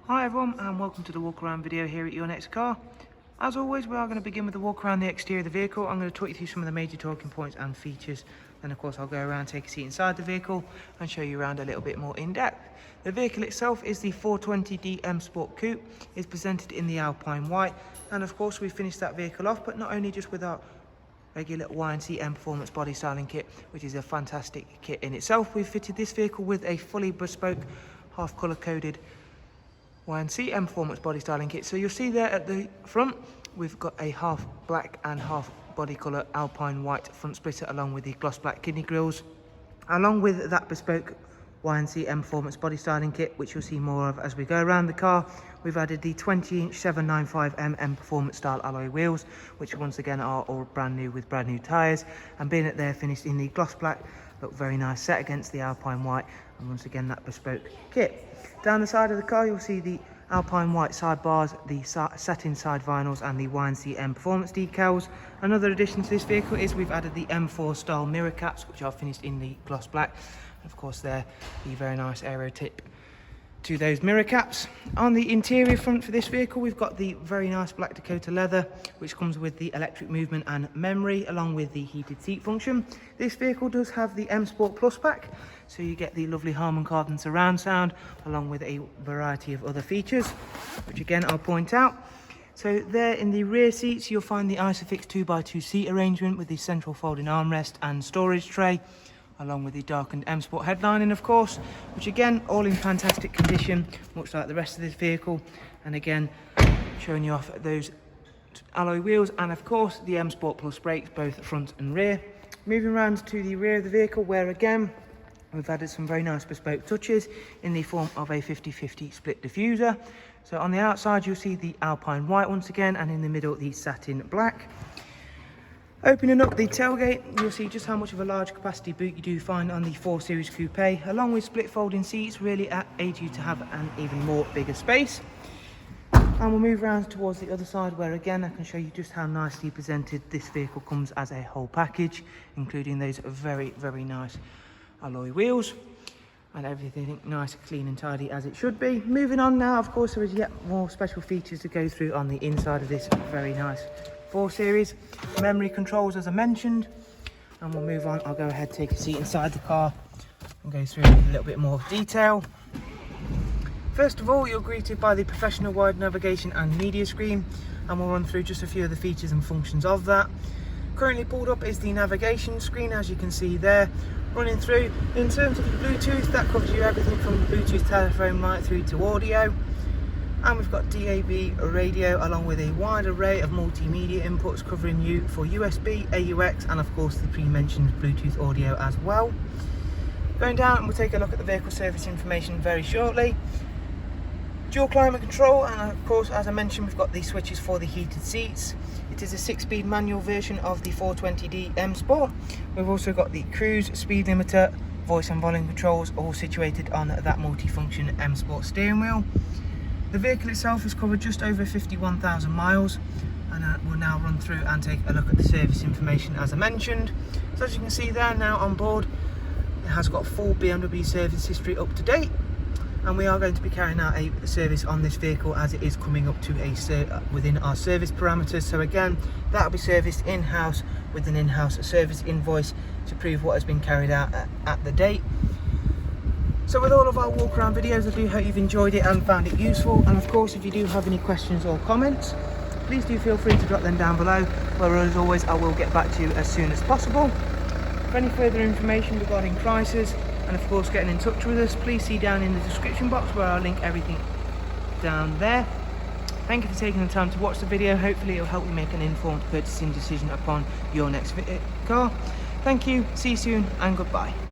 Hi everyone, and welcome to the walk around video here at Your Next Car. As always, we are going to begin with the walk around the exterior of the vehicle. I'm going to talk you through some of the major talking points and features. Then of course I'll go around, take a seat inside the vehicle and show you around a little bit more in depth. The vehicle itself is the 420D M Sport Coupe. It's presented in the Alpine white, and of course we finished that vehicle off, but not only just with our regular YNC Mperformance body styling kit, which is a fantastic kit in itself. We've fitted this vehicle with a fully bespoke, half colour coded YNC Mperformance body styling kit. So you'll see there at the front, we've got a half black and half body colour Alpine white front splitter, along with the gloss black kidney grills. Along with that bespoke YNC Mperformance body styling kit, which you'll see more of as we go around the car, we've added the 20-inch 795M Mperformance style alloy wheels, which once again are all brand new with brand new tyres, and being that they're finished in the gloss black, look very nice set against the Alpine white, and once again that bespoke kit. Down the side of the car you'll see the Alpine white sidebars, the satin side vinyls and the YNC Mperformance decals. Another addition to this vehicle is we've added the M4 style mirror caps, which are finished in the gloss black. Of course they're the very nice aero tip to those mirror caps. On the interior front for this vehicle, we've got the very nice black Dakota leather, which comes with the electric movement and memory, along with the heated seat function. This vehicle does have the M Sport Plus pack, so you get the lovely Harman Kardon surround sound, along with a variety of other features, which again I'll point out. So there in the rear seats you'll find the Isofix 2x2 seat arrangement with the central folding armrest and storage tray, along with the darkened M Sport headlining of course, which again all in fantastic condition, much like the rest of this vehicle. And again showing you off those alloy wheels, and of course the M Sport Plus brakes, both front and rear. Moving around to the rear of the vehicle, where again we've added some very nice bespoke touches in the form of a 50/50 split diffuser. So on the outside you'll see the Alpine white once again, and in the middle the satin black. Opening up the tailgate, you'll see just how much of a large capacity boot you do find on the 4 Series Coupe, along with split folding seats, really aid you to have an even more bigger space. And we'll move around towards the other side, where again I can show you just how nicely presented this vehicle comes as a whole package, including those very nice alloy wheels and everything nice, clean and tidy as it should be. Moving on now, of course there is yet more special features to go through on the inside of this very nice 4 Series. Memory controls as I mentioned, and we'll move on. I'll go ahead, take a seat inside the car and go through a little bit more detail. First of all, you're greeted by the professional wide navigation and media screen, and we'll run through just a few of the features and functions of that. Currently pulled up is the navigation screen, as you can see there. Running through, in terms of the Bluetooth, that covers you everything from Bluetooth telephone right through to audio. And we've got DAB radio, along with a wide array of multimedia inputs covering you for USB, AUX, and of course the pre-mentioned Bluetooth audio as well. Going down, and we'll take a look at the vehicle service information very shortly. Dual climate control, and of course as I mentioned we've got the switches for the heated seats. It is a 6-speed manual version of the 420D M Sport. We've also got the cruise, speed limiter, voice and volume controls, all situated on that multifunction M Sport steering wheel. The vehicle itself has covered just over 51,000 miles, and we'll now run through and take a look at the service information as I mentioned. So as you can see there, now on board it has got full BMW service history up to date, and we are going to be carrying out a service on this vehicle as it is coming up to within our service parameters. So again, that will be serviced in-house with an in-house service invoice to prove what has been carried out at the date. So with all of our walk around videos, I do hope you've enjoyed it and found it useful, and of course if you do have any questions or comments, please do feel free to drop them down below, where as always I will get back to you as soon as possible. For any further information regarding prices and of course getting in touch with us, please see down in the description box where I'll link everything down there. Thank you for taking the time to watch the video. Hopefully it will help you make an informed purchasing decision upon your next car. Thank you, see you soon, and goodbye.